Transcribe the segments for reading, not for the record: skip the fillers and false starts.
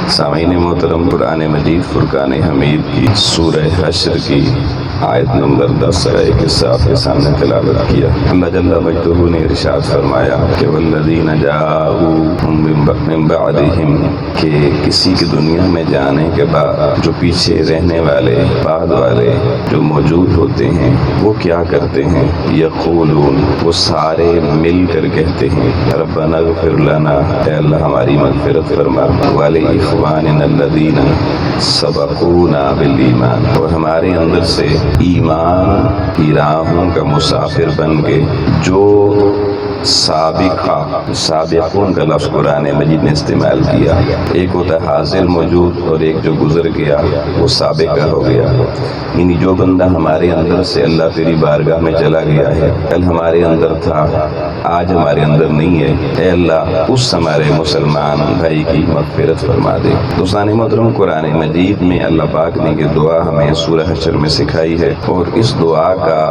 سامعین محترم، قرآن مجید فرقان حمید کی سورہ حشر کی آیت نمبر 10 ایک حصہ آپ کے سامنے تلاوت کیا۔ اللہ جل مجدہ نے ارشاد فرمایا کہ والذین جاءوا من بعدہم، کہ کسی کی دنیا میں جانے کے بعد جو پیچھے رہنے والے بعد والے جو موجود ہوتے ہیں وہ کیا کرتے ہیں؟ یقولون، وہ سارے مل کر کہتے ہیں ربنا اغفر لنا، اے اللہ ہماری مغفرت فرما، وَلِإِخْوَانِنَا الَّذِينَ سَبَقُونَا بِالْإِيمَانِ، اور ہمارے اندر سے ایمان کی راہوں کا مسافر بن کے جو سابقون کا لفظ قرآن مجید نے استعمال کیا۔ ایک ہوتا ہے حاضر موجود اور ایک جو گزر گیا وہ سابقہ ہو گیا، یعنی جو بندہ ہمارے اندر سے اللہ تیری بارگاہ میں چلا گیا ہے، کل ہمارے اندر تھا آج ہمارے اندر نہیں ہے، اے اللہ اس ہمارے مسلمان بھائی کی مغفرت فرما دے۔ دوستان محترم، قرآن مجید میں اللہ پاک نے یہ دعا ہمیں سورہ حشر میں سکھائی ہے، اور اس دعا کا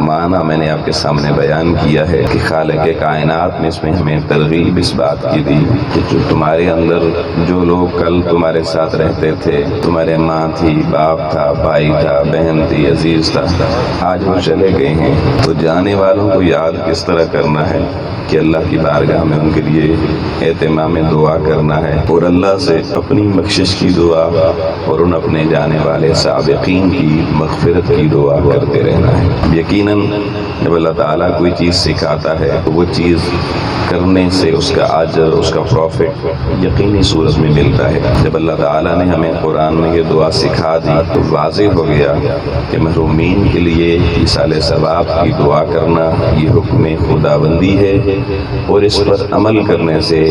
معنی میں نے آپ کے سامنے بیان کیا ہے کہ خالق کائنات میں اس میں ہمیں ترغیب اس بات کی دی کہ جو تمہارے اندر جو لوگ کل تمہارے ساتھ رہتے تھے، تمہارے ماں تھی، باپ تھا، بھائی تھا، بہن تھی، عزیز تھا، آج وہ چلے گئے ہیں، تو جانے والوں کو یاد کس طرح کرنا ہے کہ اللہ کی بارگاہ میں ان کے لیے اہتمام دعا کرنا ہے، اور اللہ سے اپنی بخشش کی دعا اور ان اپنے جانے والے سابقین کی مغفرت کی دعا کرتے رہنا ہے۔ یقیناً جب اللہ تعالیٰ کوئی چیز سکھاتا ہے تو وہ چیز کرنے سے اس کا اجر، اس کا پروفٹ یقینی صورت میں ملتا ہے۔ جب اللہ تعالیٰ نے ہمیں قرآن میں یہ دعا سکھا دی تو واضح ہو گیا کہ محرومین کے لیے ایصال ثواب کی دعا کرنا یہ حکم خداوندی ہے، اور اس پر عمل کرنے سے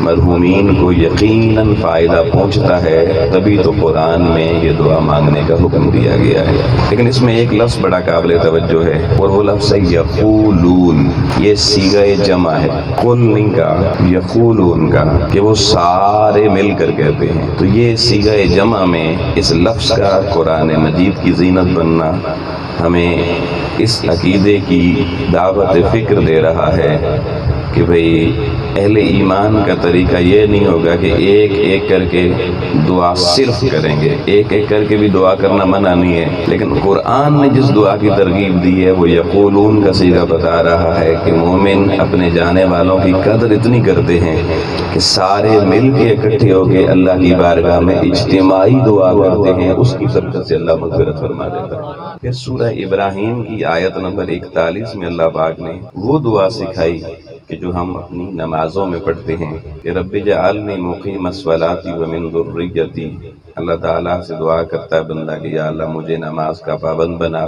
مرحومین کو یقیناً فائدہ پہنچتا ہے، تبھی تو قرآن میں یہ دعا مانگنے کا حکم دیا گیا ہے۔ لیکن اس میں ایک لفظ بڑا قابل توجہ ہے، اور وہ لفظ ہے یقولون۔ یہ صیغہ جمع ہے، قل نہیں کا، یقولون کا، کہ وہ سارے مل کر کہتے ہیں۔ تو یہ صیغہ جمع میں اس لفظ کا قرآن مجید کی زینت بننا ہمیں اس عقیدے کی دعوت فکر دے رہا ہے کہ بھئی اہل ایمان کا طریقہ یہ نہیں ہوگا کہ ایک ایک کر کے دعا صرف کریں گے، ایک ایک کر کے بھی دعا کرنا منع نہیں ہے، لیکن قرآن نے جس دعا کی ترغیب دی ہے وہ یقولون کا صیغہ بتا رہا ہے کہ مومن اپنے جانے والوں کی قدر اتنی کرتے ہیں کہ سارے مل کے اکٹھے ہو کے اللہ کی بارگاہ میں اجتماعی دعا کرتے ہیں، اس کی برکت سے اللہ مغفرت فرما دیتا ہے۔ پھر سورہ ابراہیم کی آیت نمبر 41 میں اللہ پاک نے وہ دعا سکھائی کہ جو ہم اپنی نمازوں میں پڑھتے ہیں کہ رب اجعلنی مقیم الصلاۃ ومن ذریتی۔ اللہ تعالیٰ سے دعا کرتا ہے بندہ کہ یا اللہ مجھے نماز کا پابند بنا،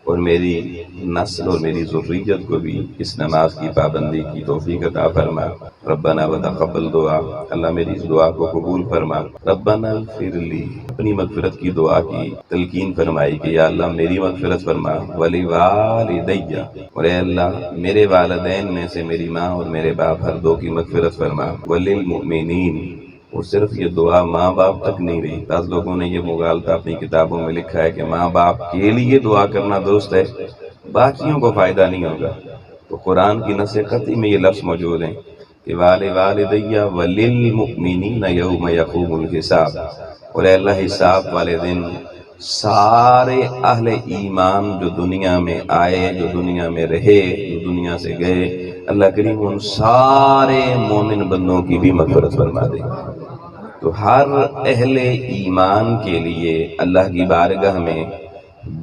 اور میری نسل اور میری ذریت کو بھی اس نماز کی پابندی کی توفیق عطا فرما۔ ربنا وتقبل دعا، اللہ میری اس دعا کو قبول فرما۔ ربنا اغفر لی، اپنی مغفرت کی دعا کی تلقین فرمائی کہ یا اللہ میری مغفرت فرما، ولوالدی، اور اے اللہ میرے والدین میں سے میری ماں اور میرے باپ ہر دو کی مغفرت فرما، وللمؤمنین، اور صرف یہ دعا ماں باپ تک نہیں رہی، بعض لوگوں نے یہ مغالطہ اپنی کتابوں میں لکھا ہے کہ ماں باپ کے لیے دعا کرنا درست ہے، باقیوں کو فائدہ نہیں ہوگا۔ تو قرآن کی نص قطعی میں یہ لفظ موجود ہیں کہ والدی وللمؤمنین یوم یقوم الحساب، اور اے اللہ حساب والے دن سارے اہل ایمان جو دنیا میں آئے، جو دنیا میں رہے، جو دنیا سے گئے، اللہ کریم ان سارے مومن بندوں کی بھی مغفرت فرما دے۔ تو ہر اہل ایمان کے لیے اللہ کی بارگاہ میں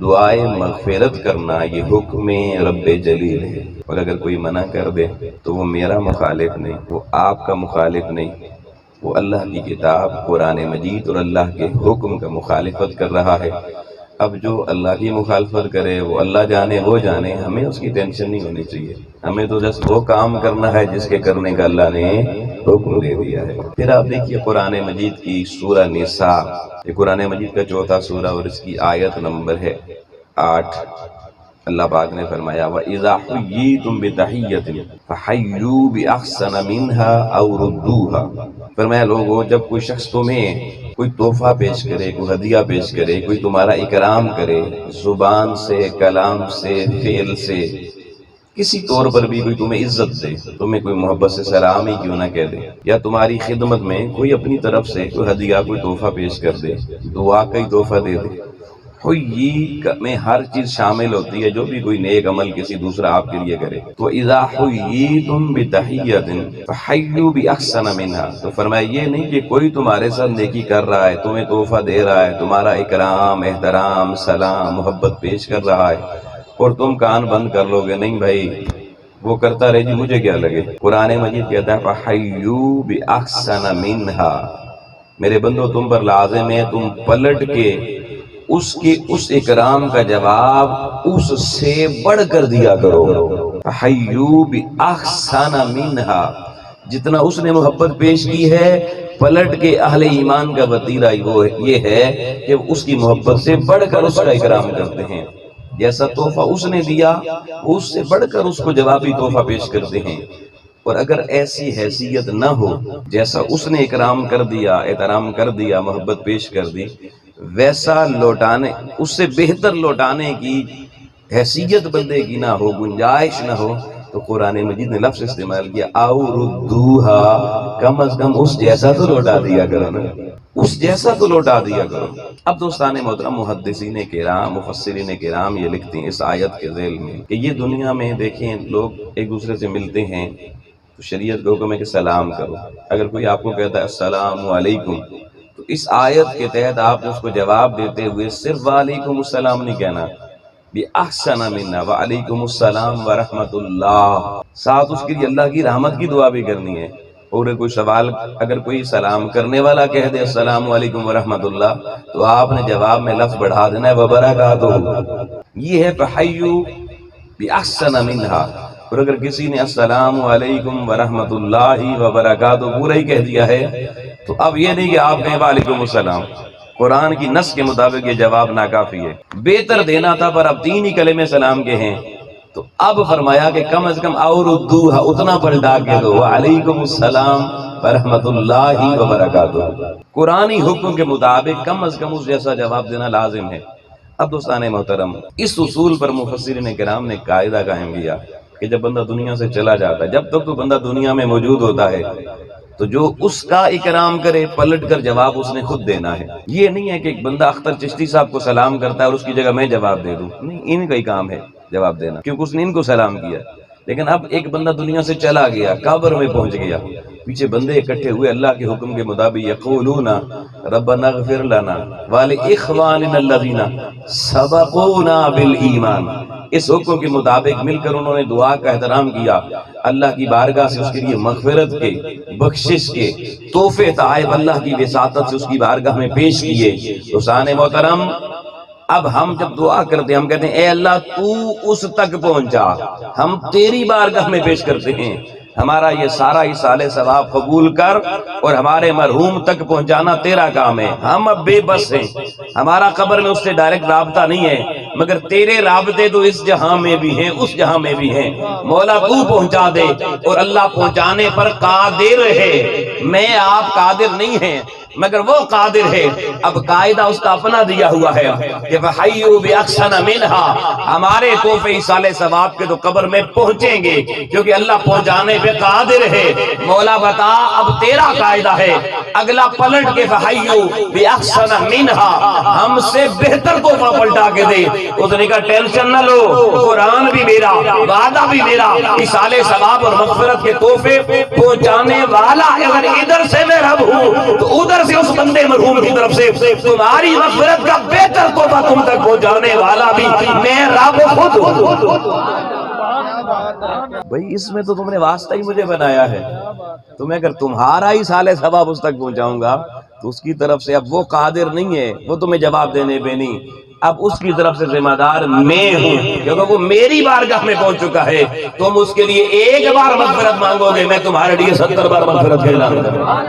دعائے مغفرت کرنا یہ حکم رب جلیل ہے، اور اگر کوئی منع کر دے تو وہ میرا مخالف نہیں، وہ آپ کا مخالف نہیں، وہ اللہ کی کتاب قرآن مجید اور اللہ کے حکم کا مخالفت کر رہا ہے۔ اب جو اللہ کی مخالفت کرے وہ اللہ جانے وہ جانے، ہمیں اس کی ٹینشن نہیں ہونی چاہیے، ہمیں تو جس وہ کام کرنا ہے جس کے کرنے کا اللہ نے حکم دے دیا ہے۔ پھر آپ دیکھیے قرآن مجید کی سورہ نساء، یہ قرآن مجید کا چوتھا سورہ اور اس کی آیت نمبر ہے 8۔ اللہ پاک نے فرمایا وَإِذَا حُيِّيتُم بِتَحِيَّةٍ فَحَيُّوا بِأَحْسَنَ مِنْهَا أَوْ رُدُّوهَا، فرمایا لوگو جب کوئی شخص تمہیں کوئی تحفہ پیش کرے، کوئی ہدیہ پیش کرے، کوئی تمہارا اکرام کرے، زبان سے، کلام سے، فعل سے، کسی طور پر بھی کوئی تمہیں عزت دے، تمہیں کوئی محبت سے سلام ہی کیوں نہ کہہ دے، یا تمہاری خدمت میں کوئی اپنی طرف سے کوئی ہدیہ کوئی تحفہ پیش کر دے، دعا کا ہی تحفہ دے دے، حیی میں ہر چیز شامل ہوتی ہے جو بھی کوئی نیک عمل کسی دوسرا آپ کے لیے کرے۔ تو اذا حییتم بتحیۃ فحیوا باحسن منہا، تو فرمایا یہ نہیں کہ کوئی تمہارے ساتھ نیکی کر رہا ہے، تمہیں تحفہ دے رہا ہے، تمہارا اکرام احترام سلام محبت پیش کر رہا ہے اور تم کان بند کر لو گے، نہیں بھائی وہ کرتا رہے جی مجھے کیا لگے۔ قرآن مجید کہتا ہے فحیوا باحسن منہا، میرے بندو تم پر لازم ہے تم پلٹ کے اس اکرام کا جواب اس سے بڑھ کر دیا کرو۔ فحیوا باحسن منہا، جتنا اس نے محبت پیش کی ہے پلٹ کے اہل ایمان کا وتیرہ وہ یہ ہے کہ اس کی محبت سے بڑھ کر اس کا اکرام کرتے ہیں، جیسا تحفہ اس نے دیا اس سے بڑھ کر اس کو جوابی تحفہ پیش کرتے ہیں۔ اور اگر ایسی حیثیت نہ ہو، جیسا اس نے اکرام کر دیا احترام کر دیا محبت پیش کر دی، ویسا لوٹانے اس سے بہتر لوٹانے کی حیثیت بندے کی نہ ہو، گنجائش نہ ہو، تو قرآن مجید نے لفظ استعمال کیا او ردوہا، کم از کم اس جیسا تو لوٹا دیا کرو نا، اس جیسا تو لوٹا دیا کرو۔ اب دوستان محترم محدثین کرام مفسرین کرام یہ لکھتے ہیں اس آیت کے ذیل میں کہ یہ دنیا میں دیکھیں لوگ ایک دوسرے سے ملتے ہیں تو شریعت کا حکم ہے کہ سلام کرو، اگر کوئی آپ کو کہتا ہے السلام علیکم تو اس آیت کے تحت آپ اس کو جواب دیتے ہوئے صرف وعلیکم السلام نہیں کہنا، بِأَحْسَنَ مِنَّا وَعَلَيْكُمُ السَّلَامُ وَرَحْمَةُ اللَّهِ، ساتھ اس کے لیے اللہ کی رحمت کی دعا بھی کرنی ہے۔ اور کوئی سوال اگر کوئی سلام کرنے والا کہہ دے السلام علیکم ورحمۃ اللہ تو آپ نے جواب میں لفظ بڑھا دینا ہے وبرکاتہ، یہ ہے فحیوا بِأَحْسَنَ مِنْهَا۔ اور اگر کسی نے السلام علیکم ورحمۃ اللہ وبرکاتہ پورا ہی کہہ دیا ہے تو اب یہ نہیں کہ آپ کہیں وعلیکم السلام، قرآن کی نص کے مطابق یہ جواب ناکافی ہے، بہتر دینا تھا پر اب تین ہی کلمے سلام کے ہیں تو اب فرمایا کہ کم از کم اور ردوہا اتنا پلٹا کے دو وعلیکم السلام ورحمۃ اللہ وبرکاتہ، قرآنی حکم کے مطابق کم از کم اس جیسا جواب دینا لازم ہے۔ اب دوستان محترم اس اصول پر مفسرین کرام نے قاعدہ قائم کیا کہ جب بندہ دنیا سے چلا جاتا ہے، جب تک تو بندہ دنیا میں موجود ہوتا ہے تو جو اس کا اکرام کرے پلٹ کر جواب اس نے خود دینا ہے، یہ نہیں ہے کہ ایک بندہ اختر چشتی صاحب کو سلام کرتا ہے اور اس کی جگہ میں جواب دے دوں، نہیں، ان کا ہی کام ہے جواب دینا کیونکہ اس نے ان کو سلام کیا۔ لیکن اب ایک بندہ دنیا سے چلا گیا، قبر میں پہنچ گیا، پیچھے بندے اکٹھے ہوئے اللہ کے حکم کے مطابق یقولون ربنا اغفر لنا ولاخواننا الذین سبقونا بالایمان، اس حکم کے مطابق مل کر انہوں نے دعا کا احترام کیا، اللہ کی بارگاہ سے اس کے لیے مغفرت کے بخشش کے تحفے تحائف اللہ کی وساطت سے اس کی بارگاہ میں پیش کیے۔ دوستان محترم اب ہم جب دعا کرتے ہیں ہم کہتے ہیں اے اللہ تو اس تک پہنچا، ہم تیری بارگاہ میں پیش کرتے ہیں، ہمارا یہ سارا اصالہ ثواب قبول کر اور ہمارے مرحوم تک پہنچانا تیرا کام ہے، ہم اب بے بس ہیں، ہمارا قبر میں اس سے ڈائریکٹ رابطہ نہیں ہے مگر تیرے رابطے تو اس جہاں میں بھی ہیں اس جہاں میں بھی ہیں، مولا تو پہنچا دے، اور اللہ پہنچانے پر قادر ہے، میں آپ قادر نہیں ہیں مگر وہ قادر ہے۔ اب قاعدہ اس کا اپنا دیا ہوا ہے کہ فحیوا باحسن منہا، ہمارے تحفے اصالہ ثواب کے تو قبر میں پہنچیں گے کیونکہ اللہ پہنچانے پہ قادر ہے۔ مولا بتا اب تیرا قاعدہ ہے، اگلا پلٹ کے فحیوا باحسن منہا، ہم سے بہتر تحفہ پلٹا کے دے۔ اس نے کہا ٹینشن نہ لو، قرآن بھی میرا، وعدہ بھی میرا، اصالہ ثواب اور مغفرت کے تحفے پہنچانے والا اگر ادھر سے میں رب ہوں تو ادھر سے اس بندے مرحوم کی طرف سے تمہاری مغفرت کا بہتر تحفہ تم تک پہنچانے والا بھی میں رب خود ہوں۔ بھئی اس میں تو تم نے واسطہ ہی مجھے بنایا ہے، تو میں اگر تمہارا ہی سالے ثواب اس تک پہنچاؤں گا تو اس کی طرف سے اب وہ قادر نہیں ہے، وہ تمہیں جواب دینے پہ نہیں، اب اس کی طرف سے ذمہ دار میں ہوں کیونکہ وہ میری بارگاہ میں پہنچ چکا ہے۔ تم اس کے لیے ایک بار مغفرت مانگو گے، میں تمہارے لیے 70 بار مغفرت کا اعلان کروں گا۔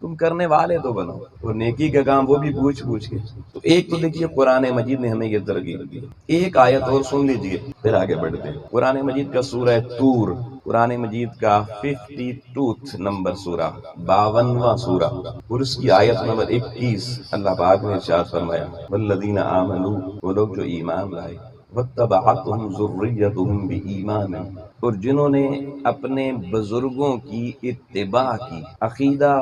تم کرنے والے تو بنو، اور نیکی کا کام وہ بھی پوچھ کے۔ تو ایک تو دیکھیے قرآن مجید نے ہمیں یہ ترغیب دی، ایک آیت اور سن لیجئے پھر آگے بڑھتے ہیں۔ قرآن مجید کا سورہ طور، قرآن مجید کا 52 نمبر سورہ، 52واں سورہ، اور اس کی آیت نمبر 21 اللہ پاک نے ارشاد فرمایا والذین آمنوا، وہ لوگ جو ایمان لائے، وَاتَّبَعَتْهُمْ ذُرِّيَّتُهُمْ بِإِيمَانٍ، اور جنہوں نے اپنے بزرگوں کی اتباع کی، عقیدہ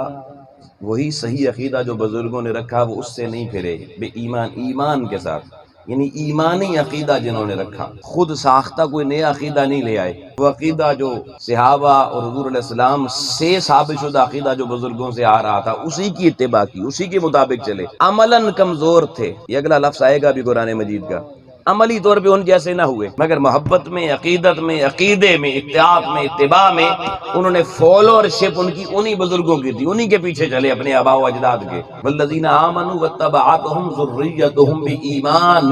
وہی صحیح عقیدہ جو بزرگوں نے رکھا وہ اس سے نہیں پھرے، بے ایمان، ایمان کے ساتھ، یعنی ایمانی عقیدہ جنہوں نے رکھا، خود ساختہ کوئی نیا عقیدہ نہیں لے آئے، وہ عقیدہ جو صحابہ اور حضور علیہ السلام سے ثابت شدہ عقیدہ جو بزرگوں سے آ رہا تھا اسی کی اتباع کی، اسی کے مطابق چلے، عملاً کمزور تھے، یہ اگلا لفظ آئے گا بھی قرآن مجید کا، عملی طور پہ ان جیسے نہ ہوئے، مگر محبت میں، عقیدت میں، عقیدے میں، اتحاد میں، اتباع میں انہوں نے فالوورشپ ان کی انہی بزرگوں کی تھی، انہی کے پیچھے چلے اپنے آباء و اجداد کے، والذین آمنوا واتبعتهم ذریتهم بایمان۔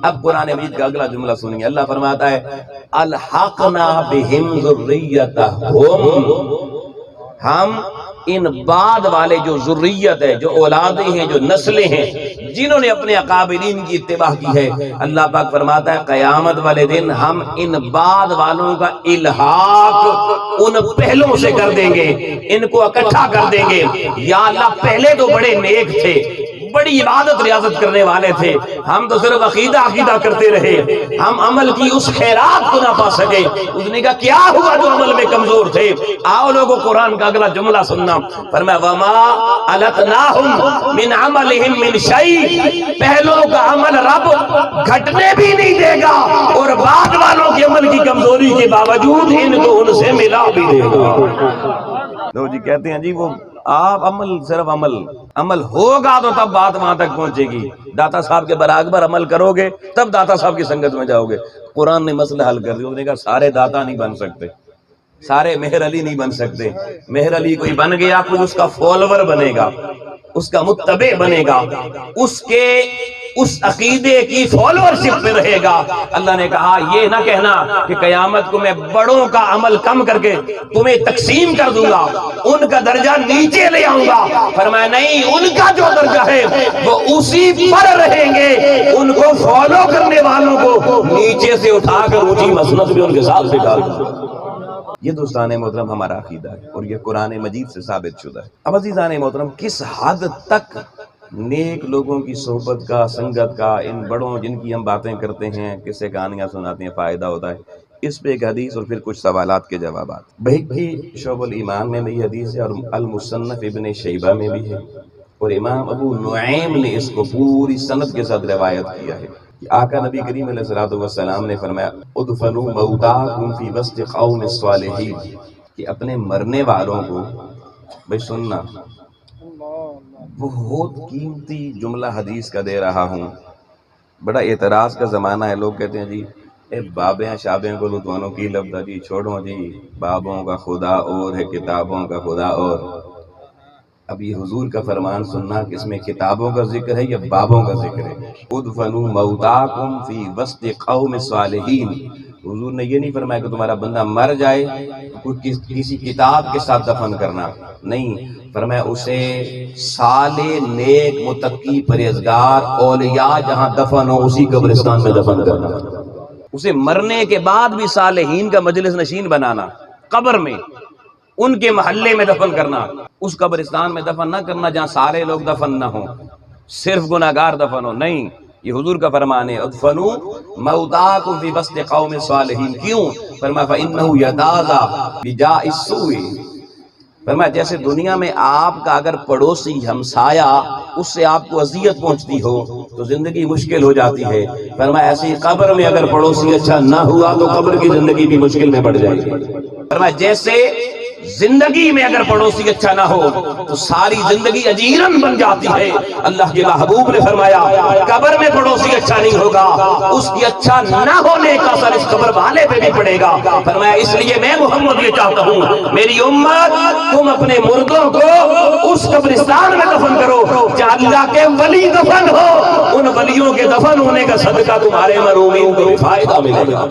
اب قرآن مجید کا اگلا جملہ سنیے، اللہ فرماتا ہے الحقنا بہم ذریتہم، ہم ان بعد والے جو ذریت ہے، جو اولادیں ہیں، جو نسلیں ہیں، جنہوں نے اپنے اکابرین کی اتباع کی ہے، اللہ پاک فرماتا ہے قیامت والے دن ہم ان بعد والوں کا الحاق ان پہلوں سے کر دیں گے، ان کو اکٹھا کر دیں گے۔ یا اللہ پہلے تو بڑے نیک تھے، بڑی عبادت ریاضت کرنے والے تھے، ہم تو صرف عقیدہ کرتے رہے، ہم عمل کی اس خیرات کو نہ پا سکے۔ اس نے کہا کیا ہوا جو عمل میں کمزور تھے؟ آؤ لوگوں قرآن کا اگلا جملہ سننا، فرمایا وَمَا أَلَتْنَاهُمْ مِنْ عَمَلِهِمْ مِنْ شَيْءٍ، پہلوں کا عمل رب گھٹنے بھی نہیں دے گا اور بعد والوں کے عمل کی کمزوری کے باوجود ان کو ان سے ملا بھی دے گا۔ لوگ جی کہتے ہیں جی وہ آپ عمل صرف عمل ہوگا تو تب بات وہاں تک پہنچے گی، داتا صاحب کے برابر عمل کرو گے تب داتا صاحب کی سنگت میں جاؤ گے۔ قرآن نے مسئلہ حل کر دیا، انہوں نے کہا سارے داتا نہیں بن سکتے، سارے مہر علی نہیں بن سکتے، مہر علی کوئی بن گیا کوئی اس کا فالوور بنے گا، اس کا متبع بنے گا، اس عقیدے کی فالوورشپ پہ رہے گا۔ اللہ نے کہا یہ نہ کہنا کہ قیامت کو میں بڑوں کا عمل کم کر کے تمہیں تقسیم کر دوں گا، ان کا درجہ نیچے لے آؤں گا۔ فرمایا نہیں، ان کا جو درجہ ہے وہ اسی پر رہیں گے، ان کو فالو کرنے والوں کو نیچے سے اٹھا کر اونچی مسند بھی ان کے ساتھ بٹھا دوں گا۔ یہ دوستان محترم ہمارا عقیدہ ہے اور یہ قرآن مجید سے ثابت شدہ ہے۔ اب عزیزان محترم کس حد تک نیک لوگوں کی صحبت کا، سنگت کا، ان بڑوں جن کی ہم باتیں کرتے ہیں، قصے کہانیاں سناتے ہیں، فائدہ ہوتا ہے، اس پہ ایک حدیث اور پھر کچھ سوالات کے جوابات۔ بھئی شعب الایمان میں بھی حدیث ہے اور المصنف ابن شیبہ میں بھی ہے، اور امام ابو نعیم نے اس کو پوری سند کے ساتھ روایت کیا ہے۔ آقا نبی کریم علیہ السلام نے فرمایا ادفنوا موتاکم فی وسط قوم الصالحین، کہ اپنے مرنے والوں کو، بھئی سننا بہت قیمتی جملہ حدیث کا دے رہا ہوں، بڑا اعتراض کا زمانہ ہے، لوگ کہتے ہیں جی اے بابیں شابیں کو لطوانوں کی لفظ جی چھوڑو جی، بابوں کا خدا اور ہے کتابوں کا خدا اور۔ اب یہ حضور کا فرمان سننا کہ اس میں کتابوں کا ذکر ہے یا بابوں کا ذکر ہے۔ ادفنوا موتاکم فی وسط قوم صالحین، حضور نے یہ نہیں فرمایا کہ تمہارا بندہ مر جائے تو کسی کتاب کے ساتھ دفن کرنا، نہیں، فرمایا اسے صالح نیک متقی پرہیزگار اولیاء جہاں دفن ہو اسی قبرستان میں دفن کرنا، اسے مرنے کے بعد بھی صالحین کا مجلس نشین بنانا، قبر میں ان کے محلے میں دفن کرنا، اس قبرستان میں دفن نہ کرنا جہاں سارے لوگ دفن نہ ہوں، صرف گناہگار دفن ہو، نہیں، یہ حضور کا فرمان ہے ادفنوا موتاکم فی وسط قوم صالحین۔ کیوں؟ فرمایا فإنہ یتعاظی بجاء السوء، فرمایا جیسے دنیا میں آپ کا اگر پڑوسی ہمسایہ اس سے آپ کو اذیت پہنچتی ہو تو زندگی مشکل ہو جاتی ہے، فرمایا ایسی قبر میں اگر پڑوسی اچھا نہ ہوا تو قبر کی زندگی بھی مشکل میں پڑ جائے گی۔ فرمایا جیسے زندگی میں اگر پڑوسی اچھا نہ ہو تو ساری زندگی اجیرن بن جاتی ہے، اللہ کے محبوب نے فرمایا قبر میں پڑوسی اچھا نہیں ہوگا، اس کی اچھا نہ ہونے کا اثر اس قبر والے پہ بھی پڑے گا۔ فرمایا اس لیے میں محمد یہ چاہتا ہوں میری امت تم اپنے مردوں کو اس قبرستان میں دفن کرو جہاں اللہ کے ولی دفن ہو، ان ولیوں کے دفن ہونے کا صدقہ تمہارے مرحومین کو بھی فائدہ ملے گا۔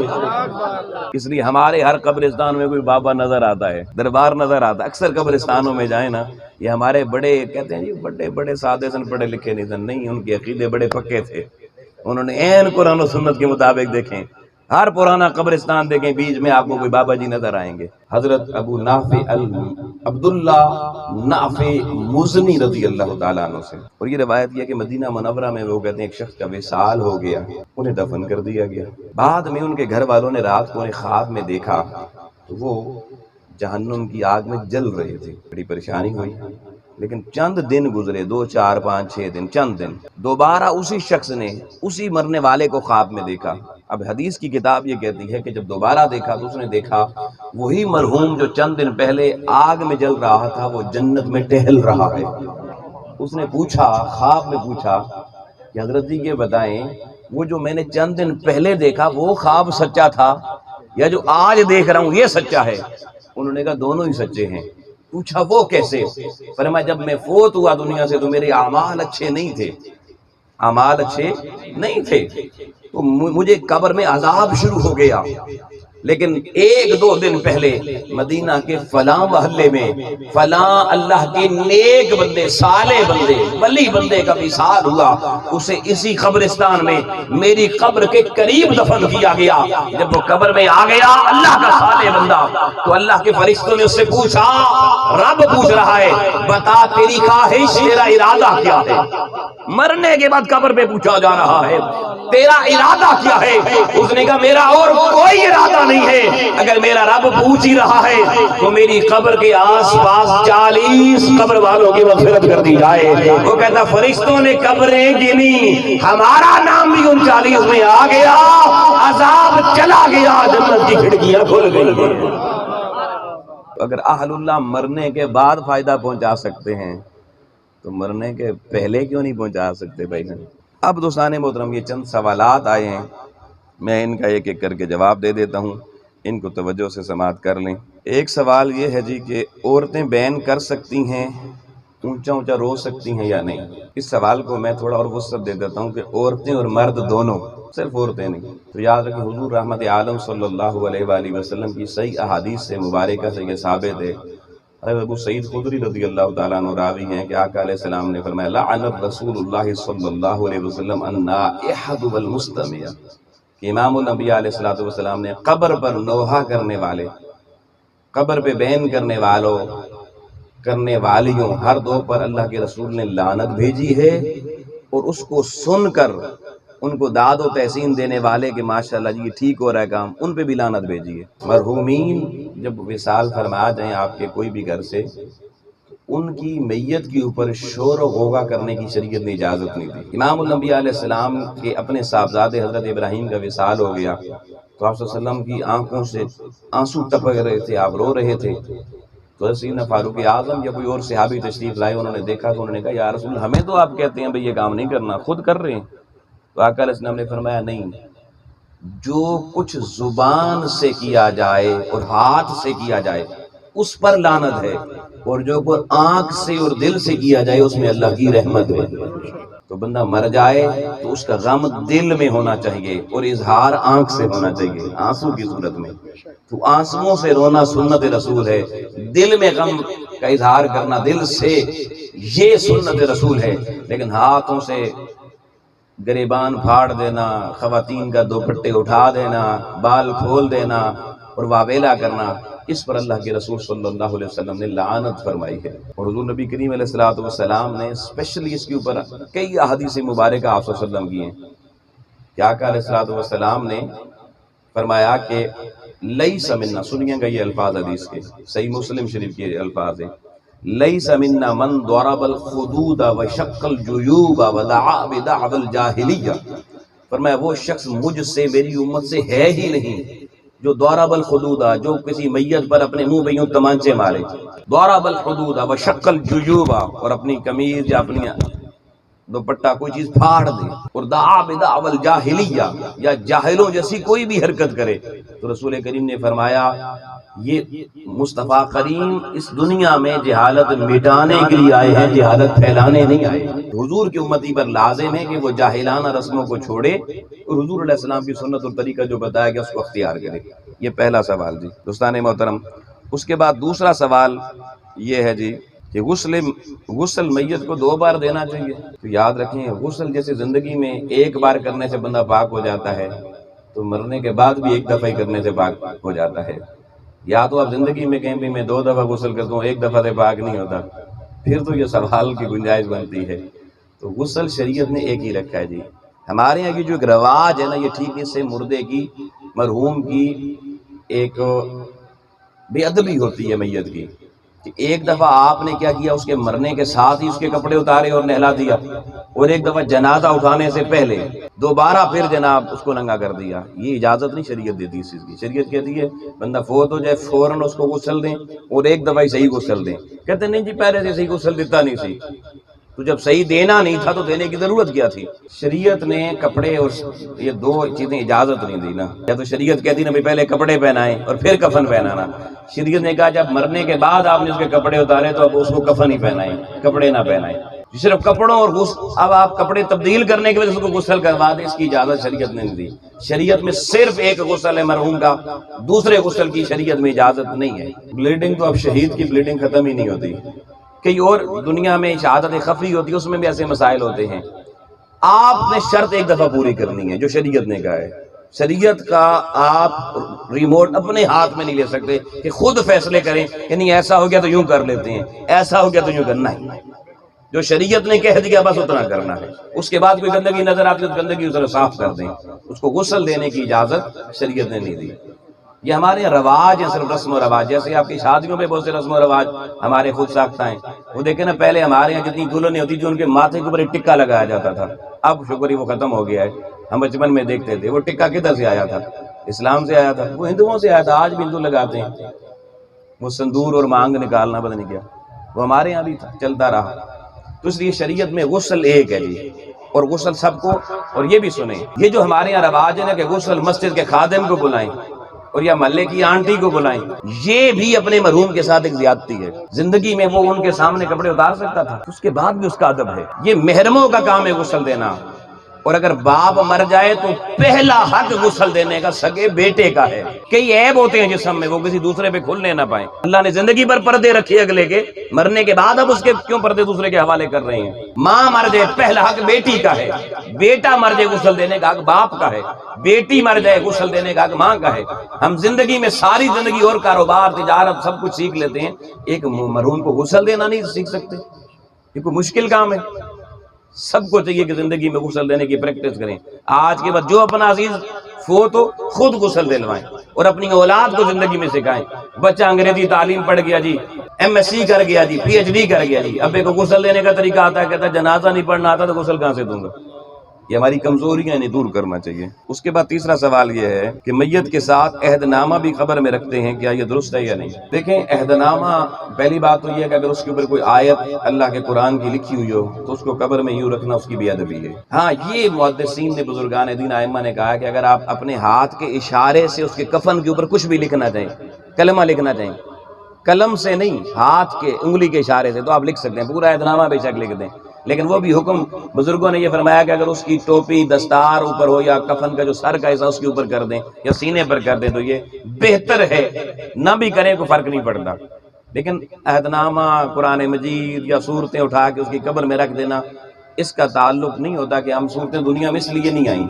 اس لیے ہمارے ہر قبرستان میں کوئی بابا نظر آتا ہے، دربار نظر آتا ہے، اکثر قبرستانوں میں جائیں نا، یہ ہمارے بڑے کہتے ہیں جی بڑے سادے سن، پڑھے لکھے نہیں سن، نہیں، ان کے عقیدے بڑے پکے تھے، انہوں نے عین قرآن و سنت کے مطابق دیکھیں ہر پرانا قبرستان دیکھیں بیچ میں آپ کو کوئی بابا جی نظر آئیں گے۔ حضرت ابو نافع عبداللہ نافع مزنی رضی اللہ تعالیٰ عنہ سے، اور یہ روایت یہ کہ مدینہ منورہ میں وہ کہتے ہیں ایک شخص کا وصال ہو گیا، انہیں دفن کر دیا گیا۔ بعد میں ان کے گھر والوں نے رات کو انہیں خواب میں دیکھا تو وہ جہنم کی آگ میں جل رہے تھے، بڑی پریشانی ہوئی۔ لیکن چند دن گزرے، 2 4 5 6 دن، چند دن، دوبارہ اسی شخص نے اسی مرنے والے کو خواب میں دیکھا۔ اب حدیث کی کتاب یہ کہتی ہے کہ جب دوبارہ دیکھا تو اس نے دیکھا وہی مرحوم جو چند دن پہلے آگ میں جل رہا تھا وہ جنت میں ٹہل رہا ہے۔ اس نے پوچھا، خواب میں پوچھا کہ حضرت جی یہ بتائیں وہ جو میں نے چند دن پہلے دیکھا وہ خواب سچا تھا یا جو آج دیکھ رہا ہوں یہ سچا ہے؟ انہوں نے کہا دونوں ہی سچے ہیں۔ پوچھا وہ کیسے؟ فرمایا جب میں فوت ہوا دنیا سے تو میرے اعمال اچھے نہیں تھے، اعمال اچھے نہیں تھے، تو مجھے قبر میں عذاب شروع ہو گیا، لیکن 1 2 دن پہلے مدینہ کے فلاں محلے میں فلاں اللہ کے نیک بندے، صالح بندے، ولی بندے کا وصال ہوا، اسے اسی قبرستان میں میری قبر کے قریب دفن کیا گیا۔ جب وہ قبر میں آ گیا اللہ کا صالح بندہ، تو اللہ کے فرشتوں نے اس سے پوچھا، رب پوچھ رہا ہے بتا تیری خواہش، تیرا ارادہ کیا ہے؟ مرنے کے بعد قبر پہ پوچھا جا رہا ہے تیرا ارادہ کیا ہے؟ اس نے کہا میرا اور کوئی ارادہ نہیں ہے، اگر میرا رب پوچھ ہی رہا ہے تو میری قبر کے آس پاس 40 قبر والوں کی مغفرت کر دی جائے۔ وہ کہتا فرشتوں نے قبریں گنی، ہمارا نام بھی ان 40 میں آ گیا، عذاب چلا گیا، جنت کی کھڑکیاں کھل گئی۔ اگر اہل اللہ مرنے کے بعد فائدہ پہنچا سکتے ہیں تو مرنے کے پہلے کیوں نہیں پہنچا سکتے بھائی؟ اب دوستان محترم یہ چند سوالات آئے ہیں، میں ان کا ایک ایک کر کے جواب دے دیتا ہوں، ان کو توجہ سے سماعت کر لیں۔ ایک سوال یہ ہے جی کہ عورتیں بین کر سکتی ہیں، اونچا اونچا رو سکتی ہیں یا نہیں؟ اس سوال کو میں تھوڑا اور وسعت دے دیتا ہوں کہ عورتیں اور مرد دونوں، صرف عورتیں نہیں۔ تو یاد رکھیں حضور رحمت عالم صلی اللہ علیہ وآلہ وسلم کی صحیح احادیث سے مبارکہ سے یہ ثابت ہے، حضرت ابو سعید خدری رضی اللہ تعالیٰ عنہ راوی ہیں کہ آقا علیہ السلام نے فرمایا لعن رسول اللہ صلی اللہ علیہ وسلم النائحۃ والمستمع، کہ امام الانبیاء علیہ السلام نے قبر پر نوحہ کرنے والے، قبر پہ بین کرنے والوں، کرنے والیوں، ہر دو پر اللہ کے رسول نے لعنت بھیجی ہے، اور اس کو سن کر ان کو داد و تحسین دینے والے کہ ماشاءاللہ جی یہ ٹھیک ہو رہا ہے کام، ان پہ بھی لعنت بھیجی ہے۔ مرحومین جب وصال فرما جائیں آپ کے کوئی بھی گھر سے، ان کی میت کے اوپر شور و غوغا کرنے کی شریعت نے اجازت نہیں دی۔ امام الانبیاء علیہ السلام کے اپنے صاحبزادے حضرت ابراہیم کا وصال ہو گیا تو آپ صلی اللہ علیہ وسلم کی آنکھوں سے آنسو ٹپک رہے تھے، آپ رو رہے تھے، تو سیدنا فاروق اعظم یا کوئی اور صحابی تشریف لائے، انہوں نے دیکھا تو انہوں نے کہا یا رسول اللہ ہمیں تو آپ کہتے ہیں بھئی یہ کام نہیں کرنا، خود کر رہے ہیں۔ تو آقا علیہ السلام نے فرمایا نہیں، جو کچھ زبان سے کیا جائے اور ہاتھ سے کیا جائے اس پر لعنت ہے، اور جو کوئی آنکھ سے اور دل سے کیا جائے اس میں اللہ کی رحمت ہے۔ تو بندہ مر جائے تو اس کا غم دل میں ہونا چاہیے اور اظہار آنکھ سے ہونا چاہیے، آنسو کی صورت میں۔ تو آنسوؤں سے رونا سنت رسول ہے، دل میں غم کا اظہار کرنا دل سے یہ سنت رسول ہے، لیکن ہاتھوں سے گریبان پھاڑ دینا، خواتین کا دوپٹے اٹھا دینا، بال کھول دینا اور واویلا کرنا، اس پر اللہ کے رسول صلی اللہ علیہ وسلم نے لعنت فرمائی ہے۔ اور حضور نبی کریم علیہ السلام نے اسپیشلی اس کے اوپر کئی احادیث مبارکہ آپ صلی اللہ علیہ وسلم کی ہیں کہ آقا علیہ السلام نے فرمایا کہ لیس منا، سنیے گا یہ الفاظ حدیث کے، صحیح مسلم شریف کے الفاظ ہیں، لیس منا من ضرب الخدود وشق الجیوب ودعا بدعوى الجاہلیہ، فرمایا وہ شخص مجھ سے، میری امت سے ہے ہی نہیں جو ضرب الخدود، جو کسی میت پر اپنے منہ پہ یوں تمانچے مارے، ضرب الخدود وشق الجیوب، اور اپنی قمیض یا اپنی دوپٹہ کوئی چیز پھاڑ دے، اور دعا بدعوى الجاہلیہ، یا جاہلوں جیسی کوئی بھی حرکت کرے، تو رسول کریم نے فرمایا یہ مصطفیٰ کریم اس دنیا میں جہالت مٹانے کے لیے آئے ہیں، جہالت پھیلانے نہیں آئے۔ حضور کی امتی پر لازم ہے کہ وہ جاہلانہ رسموں کو چھوڑے اور حضور علیہ السلام کی سنت اور طریقہ جو بتایا گیا اس کو اختیار کرے۔ یہ پہلا سوال جی دوستان محترم۔ اس کے بعد دوسرا سوال یہ ہے جی کہ غسل میت کو 2 بار دینا چاہیے؟ تو یاد رکھیں غسل جیسے زندگی میں ایک بار کرنے سے بندہ پاک ہو جاتا ہے، تو مرنے کے بعد بھی ایک دفعہ ہی کرنے سے پاک ہو جاتا ہے. یا تو آپ زندگی میں کہیں بھی میں 2 دفعہ غسل کرتا ہوں، ایک دفعہ سے پاک نہیں ہوتا، پھر تو یہ سوال کی گنجائش بنتی ہے. تو غسل شریعت نے ایک ہی رکھا ہے جی. ہمارے یہاں کی جو ایک رواج ہے نا، یہ ٹھیک اس سے مردے کی، مرحوم کی ایک بے ادبی ہوتی ہے میت کی، کہ ایک دفعہ آپ نے کیا کیا، اس کے مرنے کے ساتھ ہی اس کے کپڑے اتارے اور نہلا دیا، اور ایک دفعہ جنازہ اٹھانے سے پہلے دوبارہ پھر جناب اس کو ننگا کر دیا. یہ اجازت نہیں شریعت دیتی اس چیز کی. شریعت کہتی ہے بندہ فوت ہو جائے فوراً اس کو غسل دیں اور ایک دفعہ ہی صحیح غسل دیں. کہتے نہیں جی پہلے سے صحیح غسل دیتا نہیں سی، تو جب صحیح دینا نہیں تھا تو دینے کی ضرورت کیا تھی؟ شریعت نے کپڑے اور یہ 2 چیزیں اجازت نہیں دی نا. یا تو شریعت کہتی نا پہلے کپڑے پہنائیں اور پھر کفن پہنانا. شریعت نے کہا جب مرنے کے بعد آپ نے اس کے کپڑے اتارے تو اب اس کو کفن ہی پہنائیں، کپڑے نہ پہنائیں. صرف کپڑوں اور اب آپ کپڑے تبدیل کرنے کی وجہ سے اس کو غسل کروا دیں، اس کی اجازت شریعت نے نہیں دی. شریعت میں صرف ایک غسل ہے مرحوم کا، دوسرے غسل کی شریعت میں اجازت نہیں ہے. بلیڈنگ تو اب شہید کی بلیڈنگ ختم ہی نہیں ہوتی. کئی اور دنیا میں شہادت خفی ہوتی ہے، اس میں بھی ایسے مسائل ہوتے ہیں. آپ نے شرط ایک دفعہ پوری کرنی ہے جو شریعت نے کہا ہے. شریعت کا آپ ریموٹ اپنے ہاتھ میں نہیں لے سکتے کہ خود فیصلے کریں کہ نہیں ایسا ہو گیا تو یوں کر لیتے ہیں، ایسا ہو گیا تو یوں کرنا ہے. جو شریعت نے کہہ دیا بس اتنا کرنا ہے. اس کے بعد کوئی گندگی نظر آتی ہے تو گندگی اسے صاف کر دیں. اس کو غسل دینے کی اجازت شریعت نے نہیں دی. یہ ہمارے رواج ہیں، صرف رسم و رواج. جیسے آپ کی شادیوں میں بہت سے رسم و رواج ہمارے خود ساختہ ہیں. وہ دیکھیں نا پہلے ہمارے یہاں جتنی دلہنیں ہوتی جو ان کے ماتھے کے اوپر ایک ٹکا لگایا جاتا تھا. اب شکر وہ ختم ہو گیا ہے. ہم بچپن میں دیکھتے تھے وہ ٹکا کدھر سے آیا تھا؟ اسلام سے آیا تھا. وہ ہندوؤں سے آیا تھا، آج بھی ہندو لگاتے ہیں. وہ سندور اور مانگ نکالنا پتہ نہیں کیا، وہ ہمارے یہاں بھی تھا، چلتا رہا. تو اس لیے شریعت میں غسل ایک ہے جی، اور غسل سب کو. اور یہ بھی سنیں، یہ جو ہمارے یہاں رواج ہے نا کہ غسل مسجد کے خادم کو بلائیں اور یا محلے کی آنٹی کو بلائیں، یہ بھی اپنے مرحوم کے ساتھ ایک زیادتی ہے. زندگی میں وہ ان کے سامنے کپڑے اتار سکتا تھا، اس کے بعد بھی اس کا ادب ہے. یہ محرموں کا کام ہے غسل دینا. اور اگر باپ مر جائے تو پہلا حق غسل دینے کا سگے بیٹے کا ہے. کئی عیب ہوتے ہیں جسم میں، وہ کسی دوسرے پہ کھلنے نہ پائیں. اللہ نے زندگی پر پردے رکھے اگلے کے، مرنے کے بعد اب اس کے کیوں پردے دوسرے کے حوالے کر رہے ہیں؟ ماں مر جائے پہلا حق بیٹی کا ہے، بیٹا مر جائے غسل دینے کا حق باپ کا ہے، بیٹی مر جائے غسل دینے کا حق ماں کا ہے. ہم زندگی میں ساری زندگی اور کاروبار تجارت سب کچھ سیکھ لیتے ہیں، ایک مرحوم کو غسل دینا نہیں سیکھ سکتے؟ یہ کوئی مشکل کام ہے؟ سب کو چاہیے کہ زندگی میں غسل دینے کی پریکٹس کریں. آج کے بعد جو اپنا عزیز فوت ہو خود غسل دلوائیں اور اپنی اولاد کو زندگی میں سکھائیں. بچہ انگریزی تعلیم پڑھ گیا جی، MSc کر گیا جی، PhD کر گیا جی، ابے کو غسل دینے کا طریقہ آتا ہے، کہتا ہے جنازہ نہیں پڑھنا آتا تو غسل کہاں سے دوں گا؟ یہ ہماری کمزوریاں انہیں دور کرنا چاہیے. اس کے بعد تیسرا سوال یہ ہے کہ میت کے ساتھ عہد نامہ بھی قبر میں رکھتے ہیں، کیا یہ درست ہے یا نہیں؟ دیکھیں عہد نامہ، پہلی بات تو یہ ہے کہ اگر اس کے اوپر کوئی آیت اللہ کے قرآن کی لکھی ہوئی ہو تو اس کو قبر میں یوں رکھنا اس کی بے ادبی ہے. ہاں یہ محدثین نے، بزرگان دین ائمہ نے کہا کہ اگر آپ اپنے ہاتھ کے اشارے سے اس کے کفن کے اوپر کچھ بھی لکھنا چاہیں، کلمہ لکھنا چاہیں، قلم سے نہیں ہاتھ کے انگلی کے اشارے سے، تو آپ لکھ سکتے ہیں، پورا عہد نامہ بے شک لکھ دیں. لیکن وہ بھی حکم بزرگوں نے یہ فرمایا کہ اگر اس کی ٹوپی دستار اوپر ہو یا کفن کا جو سر کا حصہ اس کے اوپر کر دیں یا سینے پر کر دیں تو یہ بہتر ہے. نہ بھی کریں کوئی فرق نہیں پڑتا. لیکن عہد نامہ، قرآن مجید یا صورتیں اٹھا کے اس کی قبر میں رکھ دینا، اس کا تعلق نہیں ہوتا کہ ہم صورتیں دنیا میں اس لیے نہیں آئیں،